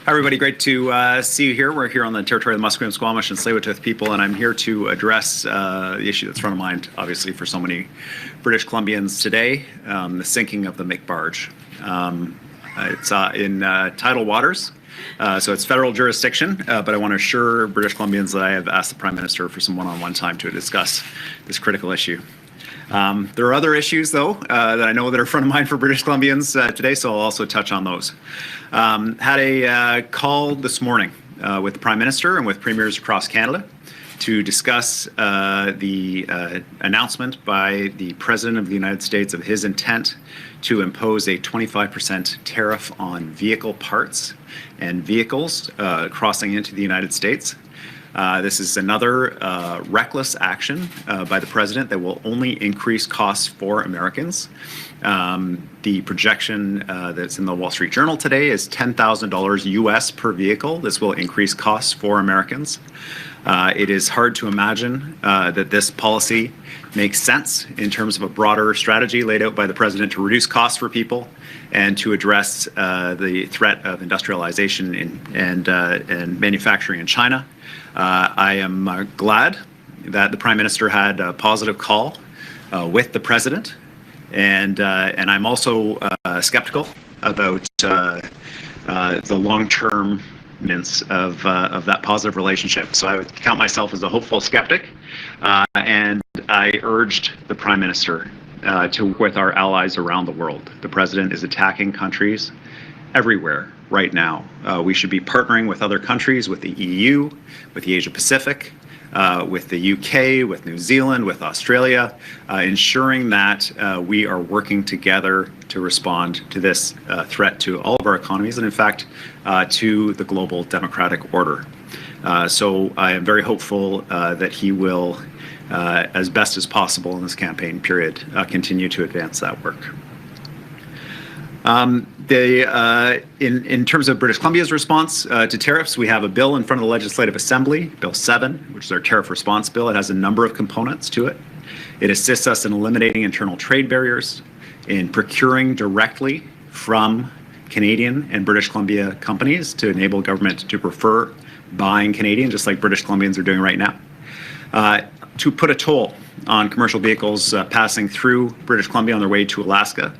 Hi, everybody. Great to see you here. We're here on the territory of the Musqueam, Squamish, and Tsleil-Waututh people, and I'm here to address the issue that's front of mind, obviously, for so many British Columbians today, the sinking of the Mick barge. It's in tidal waters, so it's federal jurisdiction, but I want to assure British Columbians that I have asked the Prime Minister for some one-on-one time to discuss this critical issue. There are other issues, though, that I know that are front of mind for British Columbians today, so I'll also touch on those. Had a call this morning with the Prime Minister and with premiers across Canada to discuss the announcement by the President of the United States of his intent to impose a 25% tariff on vehicle parts and vehicles crossing into the United States. This is another reckless action by the president that will only increase costs for Americans. The projection that's in the Wall Street Journal today is $10,000 US per vehicle. This will increase costs for Americans. It is hard to imagine that this policy makes sense in terms of a broader strategy laid out by the president to reduce costs for people and to address the threat of industrialization and manufacturing in China. I am glad that the Prime Minister had a positive call with the President, and I'm also skeptical about the long-term of that positive relationship. So I would count myself as a hopeful skeptic, and I urged the Prime Minister to work with our allies around the world. The President is attacking countries everywhere right now. We should be partnering with other countries, with the EU, with the Asia Pacific, with the UK, with New Zealand, with Australia, ensuring that we are working together to respond to this threat to all of our economies and, in fact, to the global democratic order. So I am very hopeful that he will, as best as possible in this campaign period, continue to advance that work. In terms of British Columbia's response to tariffs, we have a bill in front of the Legislative Assembly, Bill 7, which is our tariff response bill. It has a number of components to it. It assists us in eliminating internal trade barriers, in procuring directly from Canadian and British Columbia companies to enable government to prefer buying Canadian, just like British Columbians are doing right now. To put a toll on commercial vehicles passing through British Columbia on their way to Alaska.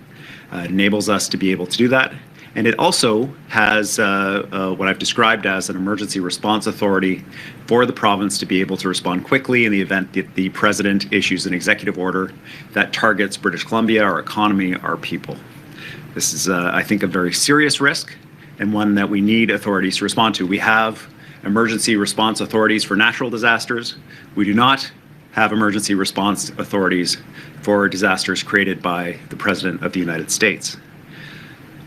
It enables us to be able to do that. And it also has what I've described as an emergency response authority for the province to be able to respond quickly in the event that the president issues an executive order that targets British Columbia, our economy, our people. This is, I think, a very serious risk and one that we need authorities to respond to. We have emergency response authorities for natural disasters. We do not have emergency response authorities for disasters created by the President of the United States.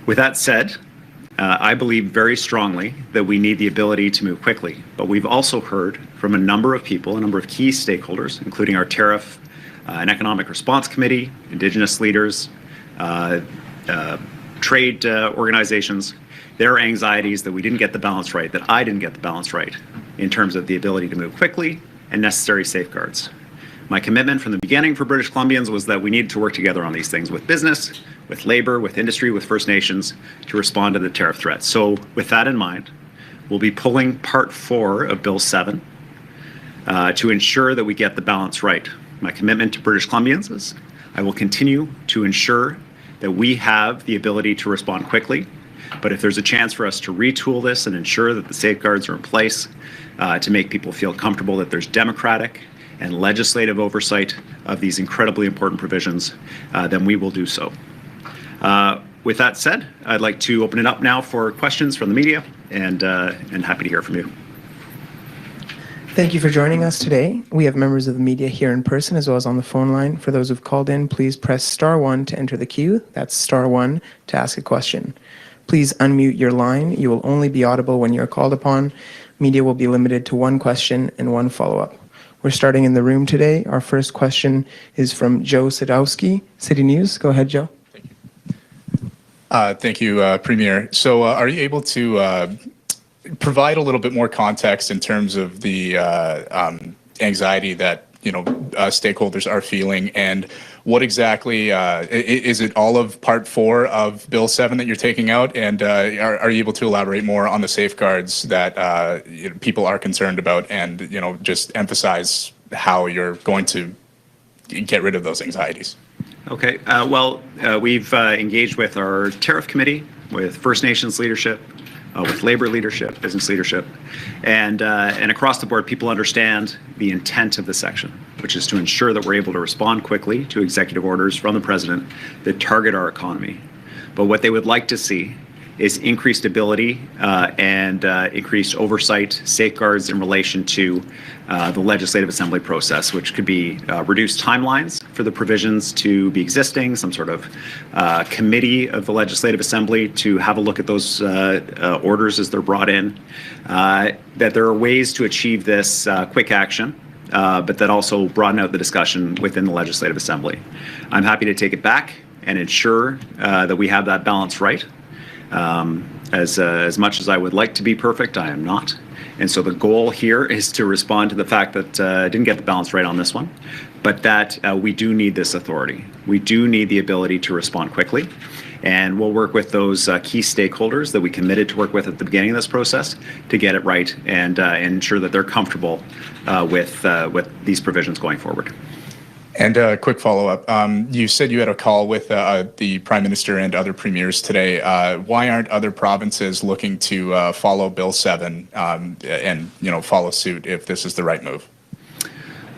With that said, I believe very strongly that we need the ability to move quickly, but we've also heard from a number of people, a number of key stakeholders, including our Tariff and Economic Response Committee, Indigenous leaders, trade organizations, their anxieties that we didn't get the balance right, that I didn't get the balance right in terms of the ability to move quickly and necessary safeguards. My commitment from the beginning for British Columbians was that we needed to work together on these things with business, with labor, with industry, with First Nations to respond to the tariff threat. So with that in mind, we'll be pulling Part 4 of Bill 7 to ensure that we get the balance right. My commitment to British Columbians is I will continue to ensure that we have the ability to respond quickly. But if there's a chance for us to retool this and ensure that the safeguards are in place to make people feel comfortable that there's democratic and legislative oversight of these incredibly important provisions, then we will do so. With that said, I'd like to open it up now for questions from the media, and happy to hear from you. Thank you for joining us today. We have members of the media here in person as well as on the phone line. For those who've called in, please press *1 to enter the queue. That's *1 to ask a question. Please unmute your line. You will only be audible when you're called upon. Media will be limited to one question and one follow-up. We're starting in the room today. Our first question is from Joe Sadowski, City News. Go ahead, Joe. Thank you, Premier. So are you able to provide a little bit more context in terms of the anxiety that stakeholders are feeling, and what exactly is it? All of Part 4 of Bill 7 that you're taking out, and are you able to elaborate more on the safeguards that people are concerned about, and just emphasize how you're going to get rid of those anxieties? Okay. We've engaged with our tariff committee, with First Nations leadership, with labor leadership, business leadership, and across the board, people understand the intent of the section, which is to ensure that we're able to respond quickly to executive orders from the president that target our economy. But what they would like to see is increased ability and increased oversight, safeguards in relation to the Legislative Assembly process, which could be reduced timelines for the provisions to be existing, some sort of committee of the Legislative Assembly to have a look at those orders as they're brought in, that there are ways to achieve this quick action, but that also broaden out the discussion within the Legislative Assembly. I'm happy to take it back and ensure that we have that balance right. As much as I would like to be perfect, I am not. And so the goal here is to respond to the fact that I didn't get the balance right on this one, but that we do need this authority. We do need the ability to respond quickly. And we'll work with those key stakeholders that we committed to work with at the beginning of this process to get it right and ensure that they're comfortable with these provisions going forward. And a quick follow-up. You said you had a call with the Prime Minister and other premiers today. Why aren't other provinces looking to follow Bill 7 and follow suit if this is the right move?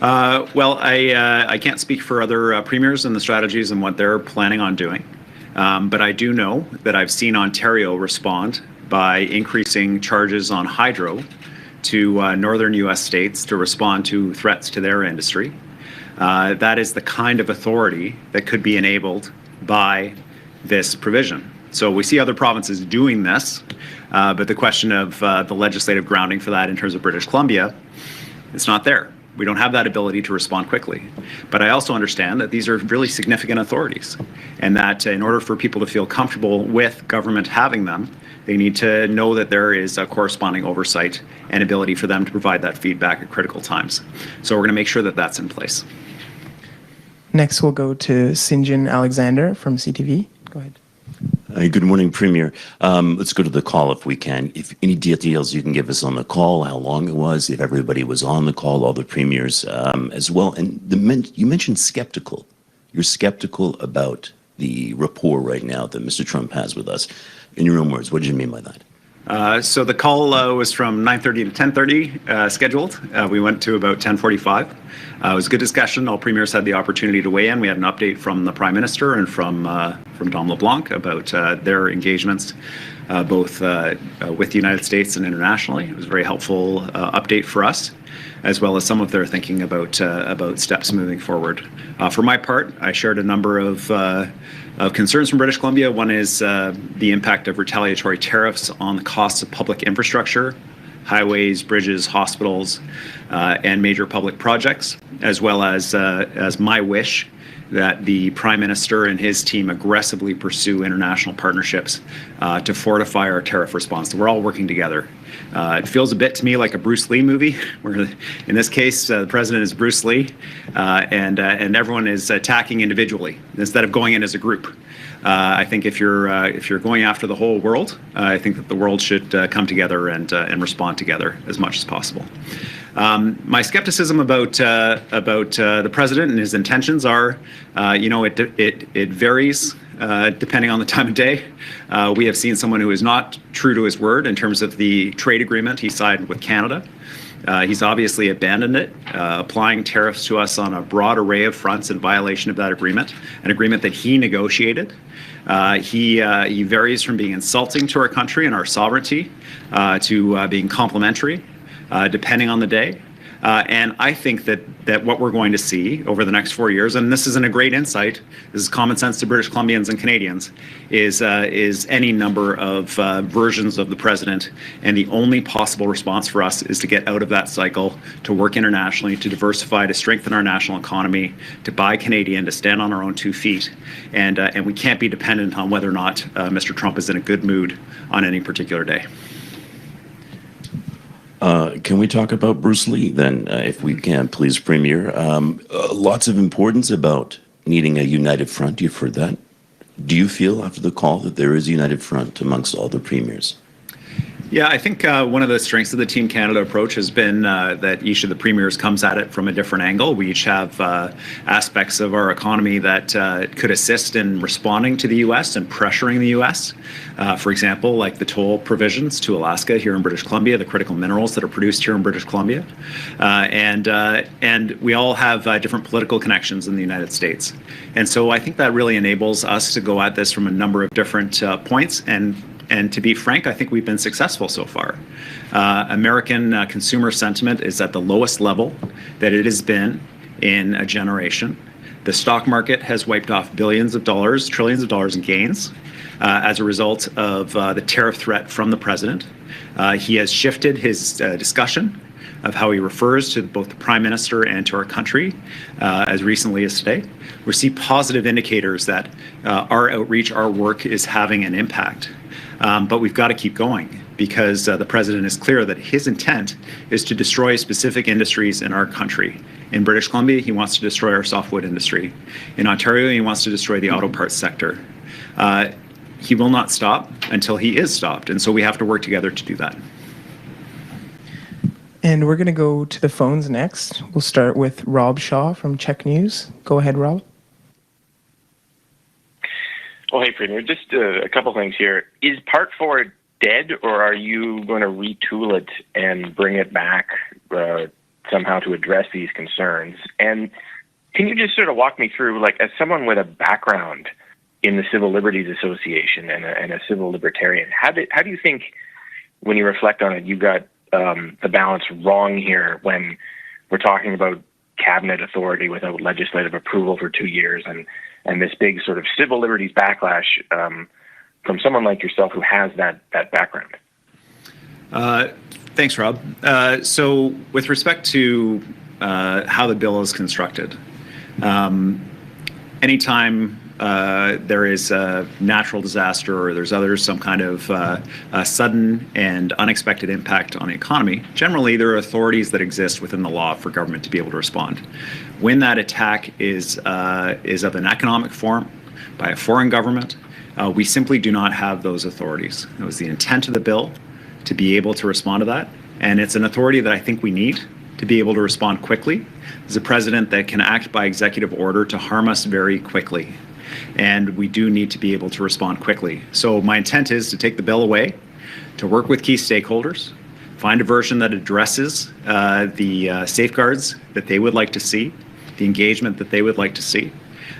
I can't speak for other premiers and the strategies and what they're planning on doing. But I do know that I've seen Ontario respond by increasing charges on hydro to northern U.S. states to respond to threats to their industry. That is the kind of authority that could be enabled by this provision. So we see other provinces doing this, but the question of the legislative grounding for that in terms of British Columbia, it's not there. We don't have that ability to respond quickly. But I also understand that these are really significant authorities, and that in order for people to feel comfortable with government having them, they need to know that there is a corresponding oversight and ability for them to provide that feedback at critical times. So we're going to make sure that that's in place. Next, we'll go to Sinjin Alexander from CTV. Go ahead. Hi, good morning, Premier. Let's go to the call if we can. If any details you can give us on the call, how long it was, if everybody was on the call, all the premiers as well. And you mentioned skeptical. You're skeptical about the rapport right now that Mr. Trump has with us. In your own words, what did you mean by that? So the call was from 9:30 to 10:30 scheduled. We went to about 10:45. It was a good discussion. All premiers had the opportunity to weigh in. We had an update from the Prime Minister and from Dom LeBlanc about their engagements, both with the United States and internationally. It was a very helpful update for us, as well as some of their thinking about steps moving forward. For my part, I shared a number of concerns from British Columbia. One is the impact of retaliatory tariffs on the costs of public infrastructure, highways, bridges, hospitals, and major public projects, as well as my wish that the Prime Minister and his team aggressively pursue international partnerships to fortify our tariff response. So we're all working together. It feels a bit to me like a Bruce Lee movie, where in this case, the president is Bruce Lee, and everyone is attacking individually instead of going in as a group. I think if you're going after the whole world, I think that the world should come together and respond together as much as possible. My skepticism about the president and his intentions are, it varies depending on the time of day. We have seen someone who is not true to his word in terms of the trade agreement he signed with Canada. He's obviously abandoned it, applying tariffs to us on a broad array of fronts in violation of that agreement, an agreement that he negotiated. He varies from being insulting to our country and our sovereignty to being complimentary, depending on the day. And I think that what we're going to see over the next 4 years, and this isn't a great insight, this is common sense to British Columbians and Canadians, is any number of versions of the president. And the only possible response for us is to get out of that cycle, to work internationally, to diversify, to strengthen our national economy, to buy Canadian, to stand on our own 2 feet. And we can't be dependent on whether or not Mr. Trump is in a good mood on any particular day. Can we talk about Bruce Lee then, if we can, please, Premier? Lots of importance about needing a united front. You've heard that. Do you feel after the call that there is a united front amongst all the premiers? Yeah, I think one of the strengths of the Team Canada approach has been that each of the premiers comes at it from a different angle. We each have aspects of our economy that could assist in responding to the U.S. and pressuring the U.S. For example, like the toll provisions to Alaska here in British Columbia, the critical minerals that are produced here in British Columbia. And we all have different political connections in the United States. And so I think that really enables us to go at this from a number of different points. And to be frank, I think we've been successful so far. American consumer sentiment is at the lowest level that it has been in a generation. The stock market has wiped off billions of dollars, trillions of dollars in gains as a result of the tariff threat from the president. He has shifted his discussion of how he refers to both the Prime Minister and to our country as recently as today. We see positive indicators that our outreach, our work is having an impact. But we've got to keep going because the president is clear that his intent is to destroy specific industries in our country. In British Columbia, he wants to destroy our softwood industry. In Ontario, he wants to destroy the auto parts sector. He will not stop until he is stopped. And so we have to work together to do that. And we're going to go to the phones next. We'll start with Rob Shaw from Czech News. Go ahead, Rob. Well, hey, Premier, just a couple things here. Is Part 4 dead, or are you going to retool it and bring it back somehow to address these concerns? And can you just sort of walk me through, like, as someone with a background in the Civil Liberties Association and a civil libertarian, how do you think, when you reflect on it, you got the balance wrong here when we're talking about cabinet authority without legislative approval for 2 years and this big sort of civil liberties backlash from someone like yourself who has that background? Thanks, Rob. So with respect to how the bill is constructed, anytime there is a natural disaster or there's some kind of sudden and unexpected impact on the economy, generally there are authorities that exist within the law for government to be able to respond. When that attack is of an economic form by a foreign government, we simply do not have those authorities. It was the intent of the bill to be able to respond to that, and it's an authority that I think we need to be able to respond quickly. There's a president that can act by executive order to harm us very quickly. And we do need to be able to respond quickly. So my intent is to take the bill away, to work with key stakeholders, find a version that addresses the safeguards that they would like to see, the engagement that they would like to see,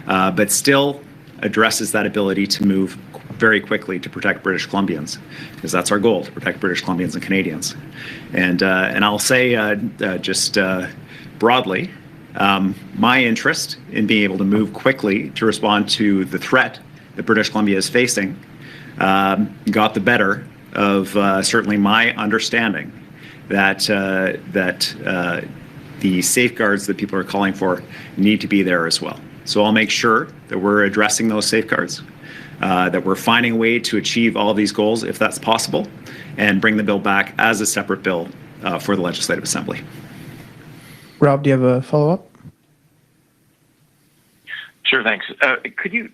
but still addresses that ability to move very quickly to protect British Columbians, because that's our goal, to protect British Columbians and Canadians. And I'll say just broadly, my interest in being able to move quickly to respond to the threat that British Columbia is facing got the better of certainly my understanding that the safeguards that people are calling for need to be there as well. So I'll make sure that we're addressing those safeguards, that we're finding a way to achieve all of these goals if that's possible, and bring the bill back as a separate bill for the Legislative Assembly. Rob, do you have a follow-up? Sure, thanks. Could you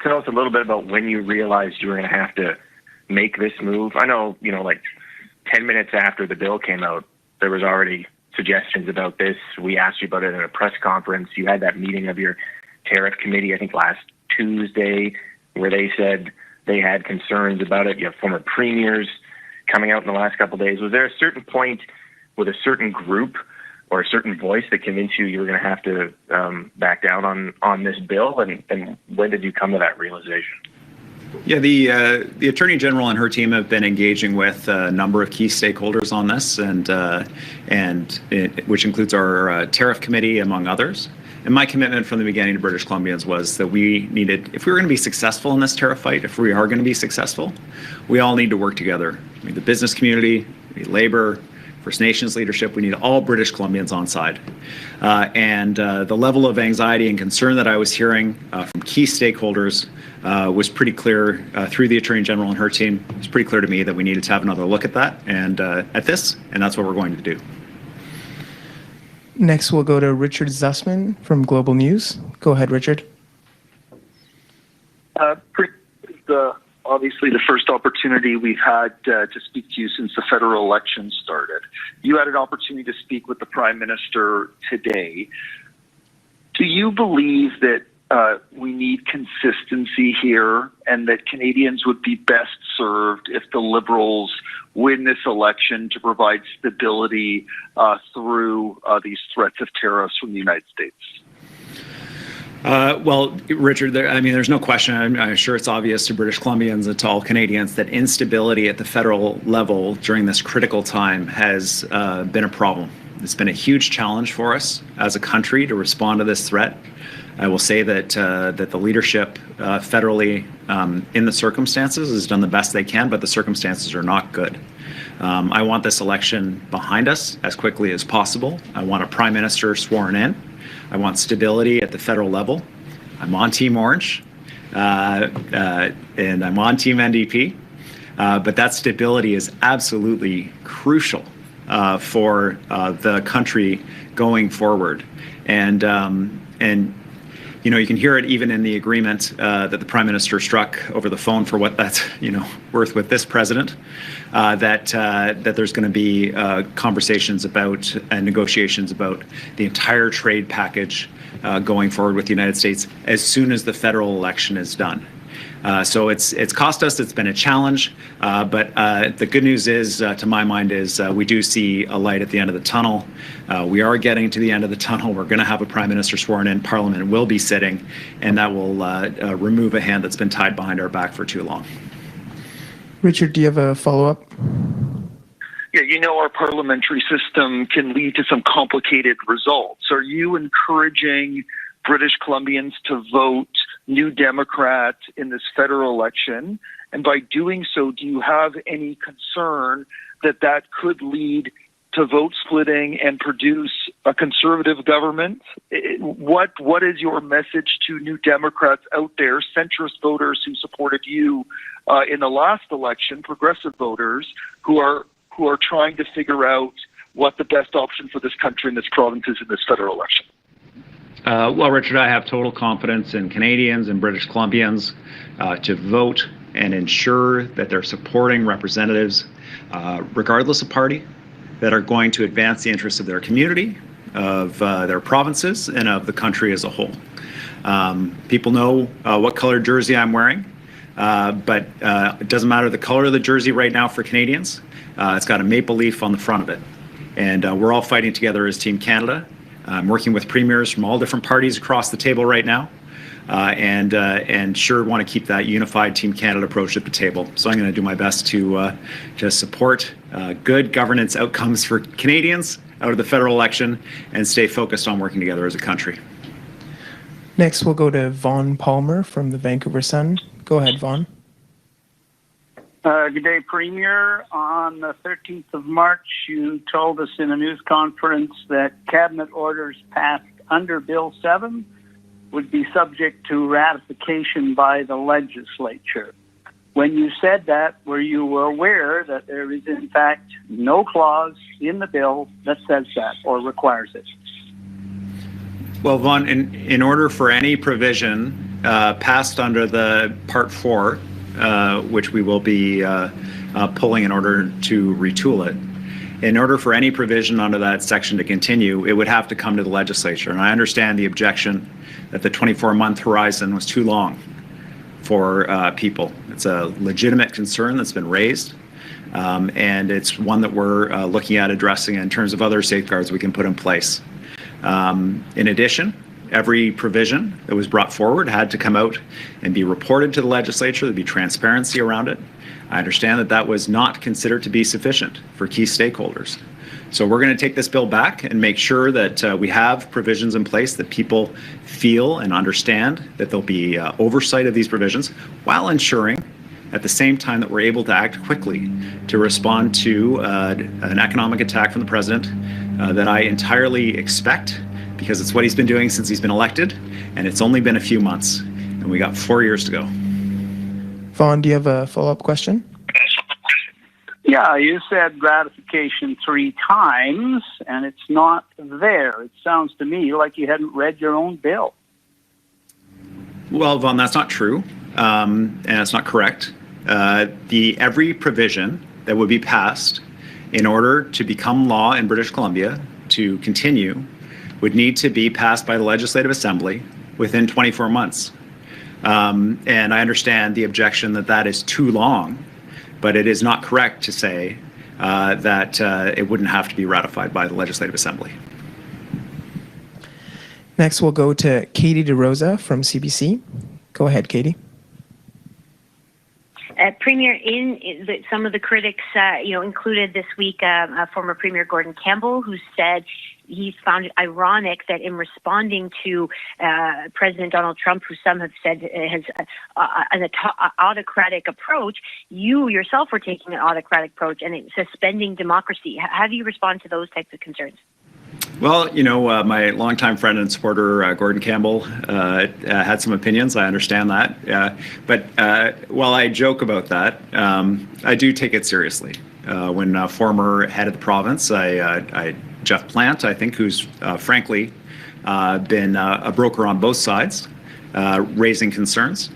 tell us a little bit about when you realized you were going to have to make this move? I know, like 10 minutes after the bill came out, there was already suggestions about this. We asked you about it in a press conference. You had that meeting of your tariff committee, I think last Tuesday, where they said they had concerns about it. You have former premiers coming out in the last couple of days. Was there a certain point with a certain group or a certain voice that convinced you were going to have to back down on this bill? And when did you come to that realization? Yeah, the Attorney General and her team have been engaging with a number of key stakeholders on this, which includes our tariff committee, among others. And my commitment from the beginning to British Columbians was that we needed, if we were going to be successful in this tariff fight, if we are going to be successful, we all need to work together. I mean, the business community, we need labor, First Nations leadership, we need all British Columbians on side. The level of anxiety and concern that I was hearing from key stakeholders was pretty clear through the Attorney General and her team. It was pretty clear to me that we needed to have another look at that and at this, and that's what we're going to do. Next, we'll go to Richard Zussman from Global News. Go ahead, Richard. Obviously the first opportunity we've had to speak to you since the federal election started. You had an opportunity to speak with the Prime Minister today. Do you believe that we need consistency here and that Canadians would be best served if the Liberals win this election to provide stability through these threats of tariffs from the United States? Well, Richard, there's no question. I'm sure it's obvious to British Columbians and to all Canadians that instability at the federal level during this critical time has been a problem. It's been a huge challenge for us as a country to respond to this threat. I will say that the leadership federally in the circumstances has done the best they can, but the circumstances are not good. I want this election behind us as quickly as possible. I want a Prime Minister sworn in. I want stability at the federal level. I'm on Team Orange, and I'm on Team NDP, but that stability is absolutely crucial for the country going forward. And you can hear it even in the agreement that the Prime Minister struck over the phone for what that's worth with this president, that there's going to be conversations about and negotiations about the entire trade package going forward with the United States as soon as the federal election is done. So it's cost us. It's been a challenge, but the good news is, to my mind, is we do see a light at the end of the tunnel. We are getting to the end of the tunnel. We're going to have a Prime Minister sworn in. Parliament will be sitting, and that will remove a hand that's been tied behind our back for too long. Richard, do you have a follow-up? Yeah, our parliamentary system can lead to some complicated results. Are you encouraging British Columbians to vote New Democrat in this federal election? And by doing so, do you have any concern that could lead to vote splitting and produce a conservative government? What is your message to New Democrats out there, centrist voters who supported you in the last election, progressive voters who are trying to figure out what the best option for this country and this province is in this federal election? Well, Richard, I have total confidence in Canadians and British Columbians to vote and ensure that they're supporting representatives, regardless of party, that are going to advance the interests of their community, of their provinces, and of the country as a whole. People know what color jersey I'm wearing, but it doesn't matter the color of the jersey right now for Canadians. It's got a maple leaf on the front of it. And we're all fighting together as Team Canada. I'm working with premiers from all different parties across the table right now, and sure want to keep that unified Team Canada approach at the table. So I'm going to do my best to support good governance outcomes for Canadians out of the federal election and stay focused on working together as a country. Next, we'll go to Vaughn Palmer from the Vancouver Sun. Go ahead, Vaughn. Good day, Premier. On the 13th of March, you told us in a news conference that cabinet orders passed under Bill 7 would be subject to ratification by the legislature. When you said that, were you aware that there is, in fact, no clause in the bill that says that or requires it? Well, Vaughn, in order for any provision passed under the Part 4, which we will be pulling in order to retool it. In order for any provision under that section to continue, it would have to come to the legislature. And I understand the objection that the 24-month horizon was too long for people. It's a legitimate concern that's been raised, and it's one that we're looking at addressing in terms of other safeguards we can put in place. In addition, every provision that was brought forward had to come out and be reported to the legislature. There'd be transparency around it. I understand that was not considered to be sufficient for key stakeholders. So we're going to take this bill back and make sure that we have provisions in place that people feel and understand that there'll be oversight of these provisions while ensuring at the same time that we're able to act quickly to respond to an economic attack from the president that I entirely expect, because it's what he's been doing since he's been elected, and it's only been a few months, and we got 4 years to go. Vaughn, do you have a follow-up question? Yeah, you said ratification 3 times, and it's not there. It sounds to me like you hadn't read your own bill. Well, Vaughn, that's not true, and it's not correct. Every provision that would be passed in order to become law in British Columbia to continue would need to be passed by the Legislative Assembly within 24 months. And I understand the objection that that is too long, but it is not correct to say that it wouldn't have to be ratified by the Legislative Assembly. Next, we'll go to Katie DeRosa from CBC. Go ahead, Katie. Premier, some of the critics, included this week former Premier Gordon Campbell, who said he found it ironic that in responding to President Donald Trump, who some have said has an autocratic approach, you yourself were taking an autocratic approach and suspending democracy. How do you respond to those types of concerns? Well, my longtime friend and supporter, Gordon Campbell, had some opinions. I understand that. But while I joke about that, I do take it seriously. When former head of the province, Jeff Plant, I think, who's frankly been a broker on both sides, raising concerns.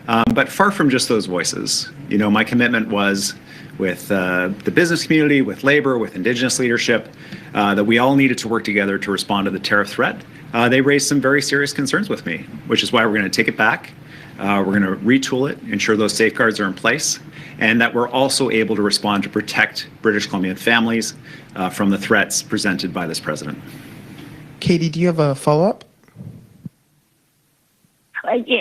But far from just those voices, my commitment was with the business community, with labor, with Indigenous leadership, that we all needed to work together to respond to the tariff threat. They raised some very serious concerns with me, which is why we're going to take it back. We're going to retool it, ensure those safeguards are in place, and that we're also able to respond to protect British Columbian families from the threats presented by this president. Katie, do you have a follow-up?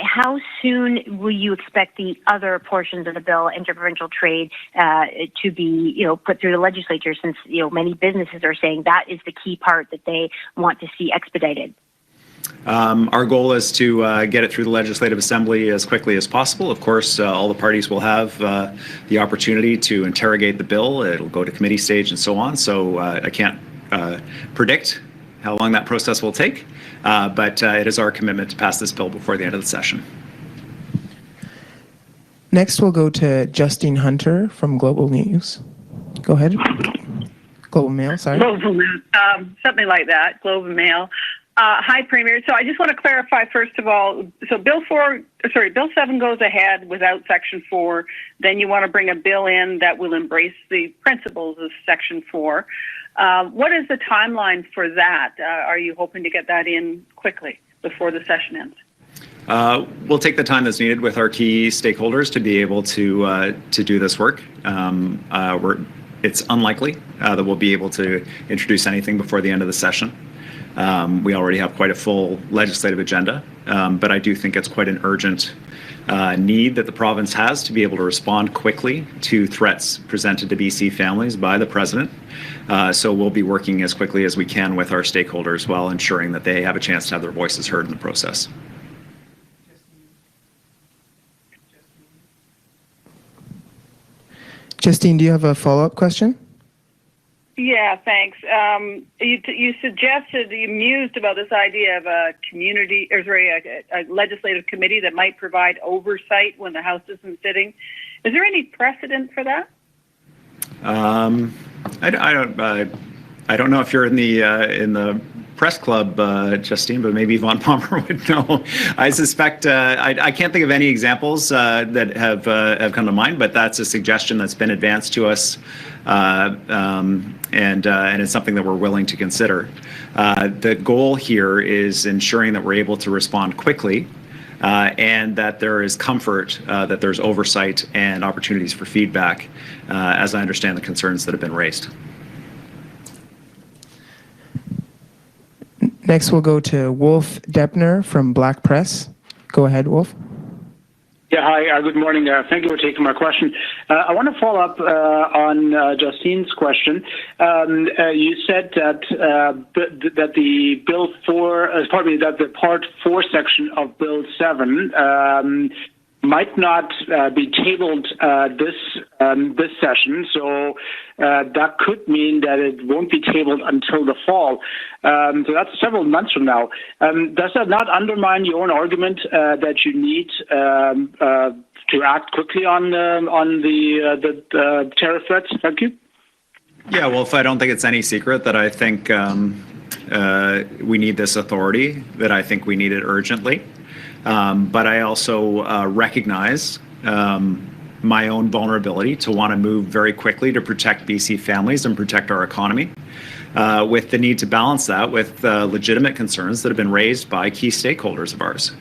How soon will you expect the other portions of the bill, interprovincial trade, to be, put through the legislature? Since many businesses are saying that is the key part that they want to see expedited. Our goal is to get it through the Legislative Assembly as quickly as possible. Of course, all the parties will have the opportunity to interrogate the bill. It'll go to committee stage and so on. So I can't predict how long that process will take. But it is our commitment to pass this bill before the end of the session. Next, we'll go to Justine Hunter from Global News. Go ahead. Global Mail, sorry. Global Mail, something like that, Global Mail. Hi, Premier. So I just want to clarify, first of all, so Bill 7 goes ahead without Section 4. Then you want to bring a bill in that will embrace the principles of Section 4. What is the timeline for that? Are you hoping to get that in quickly before the session ends? We'll take the time that's needed with our key stakeholders to be able to do this work. It's unlikely that we'll be able to introduce anything before the end of the session. We already have quite a full legislative agenda, but I do think it's quite an urgent need that the province has to be able to respond quickly to threats presented to BC families by the president. So we'll be working as quickly as we can with our stakeholders while ensuring that they have a chance to have their voices heard in the process. Justine, do you have a follow-up question? Yeah, thanks. You suggested, you mused about this idea of a a legislative committee that might provide oversight when the House isn't sitting. Is there any precedent for that? I don't know if you're in the press club, Justine, but maybe Vaughn Palmer would know. I suspect I can't think of any examples that have come to mind, but that's a suggestion that's been advanced to us, and it's something that we're willing to consider. The goal here is ensuring that we're able to respond quickly, and that there is comfort, that there's oversight and opportunities for feedback, as I understand the concerns that have been raised. Next, we'll go to Wolf Deppner from Black Press. Go ahead, Wolf. Yeah, hi, good morning. Thank you for taking my question. I want to follow up on Justine's question. You said that that the Part 4 section of Bill 7 might not be tabled this session, so that could mean that it won't be tabled until the fall. So that's several months from now. Does that not undermine your own argument that you need to act quickly on the tariff threats? Thank you. Yeah, well, I don't think it's any secret that I think we need this authority, that I think we need it urgently. But I also recognize my own vulnerability to want to move very quickly to protect BC families and protect our economy, with the need to balance that with legitimate concerns that have been raised by key stakeholders of ours.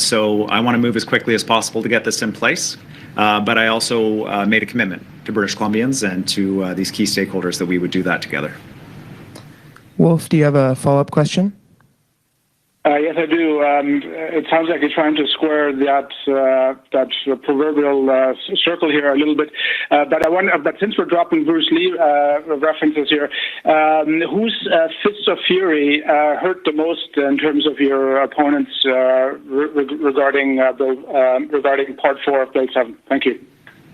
So I want to move as quickly as possible to get this in place, but I also made a commitment to British Columbians and to these key stakeholders that we would do that together. Wolf, do you have a follow-up question? Yes, I do. It sounds like you're trying to square that proverbial circle here a little bit. But I wonder. But since we're dropping Bruce Lee references here, whose fists of fury hurt the most in terms of your opponents regarding Part 4 of Bill 7? Thank you.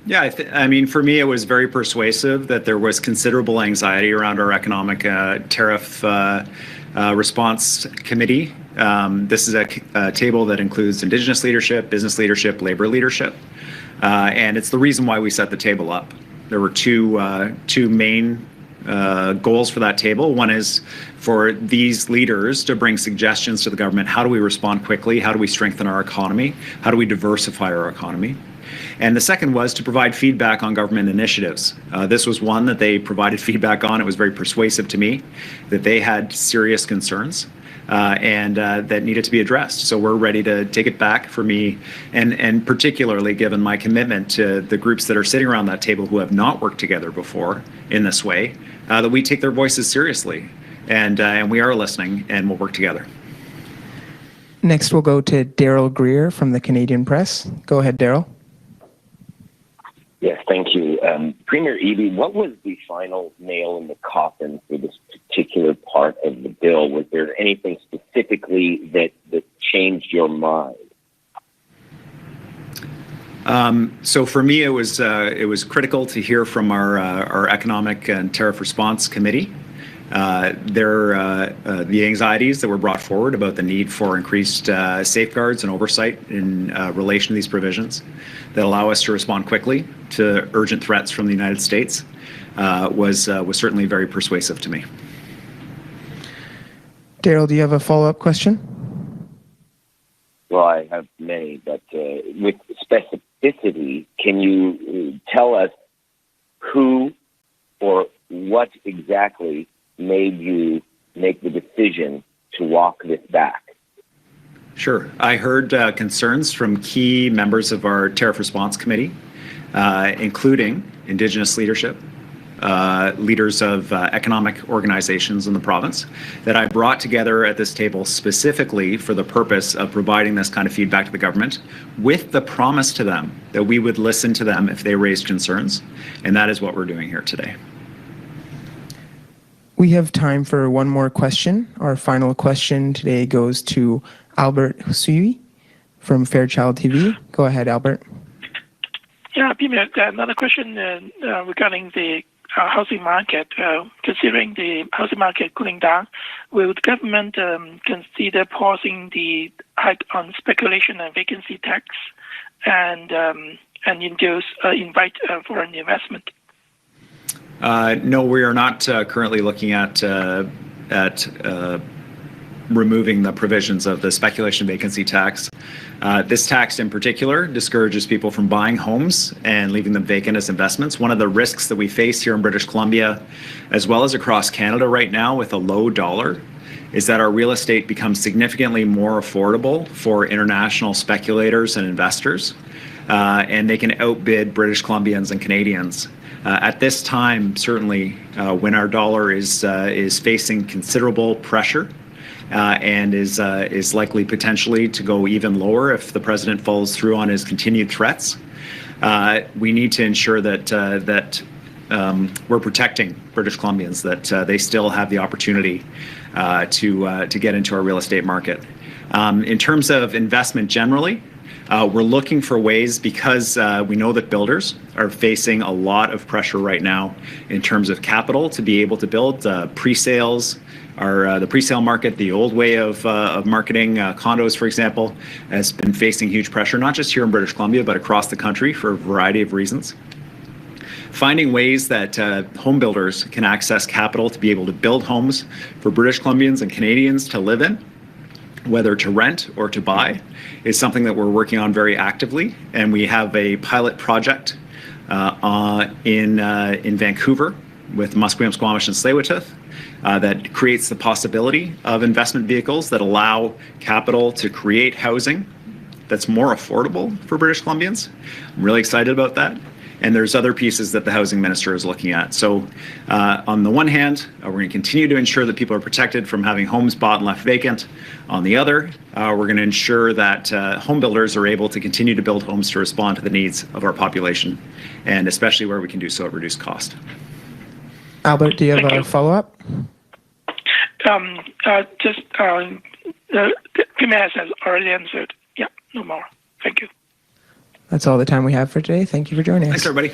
Yeah, I mean, for me, it was very persuasive that there was considerable anxiety around our economic tariff response committee. This is a table that includes Indigenous leadership, business leadership, labor leadership, and it's the reason why we set the table up. There were two main goals for that table. One is for these leaders to bring suggestions to the government. How do we respond quickly? How do we strengthen our economy? How do we diversify our economy? And the second was to provide feedback on government initiatives. This was one that they provided feedback on. It was very persuasive to me that they had serious concerns and that needed to be addressed. So we're ready to take it back for me, and particularly given my commitment to the groups that are sitting around that table who have not worked together before in this way, that we take their voices seriously. And we are listening, and we'll work together. Next, we'll go to Daryl Greer from the Canadian Press. Go ahead, Daryl. Yes, thank you. Premier Eby, what was the final nail in the coffin for this particular part of the bill? Was there anything specifically that changed your mind? So for me, it was critical to hear from our Economic and Tariff Response Committee. The anxieties that were brought forward about the need for increased safeguards and oversight in relation to these provisions that allow us to respond quickly to urgent threats from the United States was certainly very persuasive to me. Daryl, do you have a follow-up question? Well, I have many, but with specificity, can you tell us who or what exactly made you make the decision to walk this back? Sure. I heard concerns from key members of our Tariff Response Committee, including Indigenous leadership, leaders of economic organizations in the province, that I brought together at this table specifically for the purpose of providing this kind of feedback to the government, with the promise to them that we would listen to them if they raised concerns. And that is what we're doing here today. We have time for one more question. Our final question today goes to Albert Husui from Fairchild TV. Go ahead, Albert. Yeah, Premier, another question regarding the housing market. Considering the housing market cooling down, will the government consider pausing the hike on speculation and vacancy tax and invite foreign investment? No, we are not currently looking at removing the provisions of the speculation vacancy tax. This tax in particular discourages people from buying homes and leaving them vacant as investments. One of the risks that we face here in British Columbia, as well as across Canada right now with a low dollar, is that our real estate becomes significantly more affordable for international speculators and investors, and they can outbid British Columbians and Canadians. At this time, certainly, when our dollar is facing considerable pressure and is likely potentially to go even lower if the president follows through on his continued threats, we need to ensure that we're protecting British Columbians, that they still have the opportunity to get into our real estate market. In terms of investment generally, we're looking for ways, because we know that builders are facing a lot of pressure right now in terms of capital to be able to build pre-sales. The pre-sale market, the old way of marketing condos, for example, has been facing huge pressure, not just here in British Columbia, but across the country for a variety of reasons. Finding ways that home builders can access capital to be able to build homes for British Columbians and Canadians to live in whether to rent or to buy, is something that we're working on very actively. And we have a pilot project in Vancouver with Musqueam, Squamish, and Tsleil-Waututh that creates the possibility of investment vehicles that allow capital to create housing that's more affordable for British Columbians. I'm really excited about that. And there's other pieces that the housing minister is looking at. So on the one hand, we're going to continue to ensure that people are protected from having homes bought and left vacant. On the other, we're going to ensure that home builders are able to continue to build homes to respond to the needs of our population, and especially where we can do so at reduced cost. Albert, do you have a follow-up? Just the Premier has already answered. Yeah, no more. Thank you. That's all the time we have for today. Thank you for joining us. Thanks, everybody.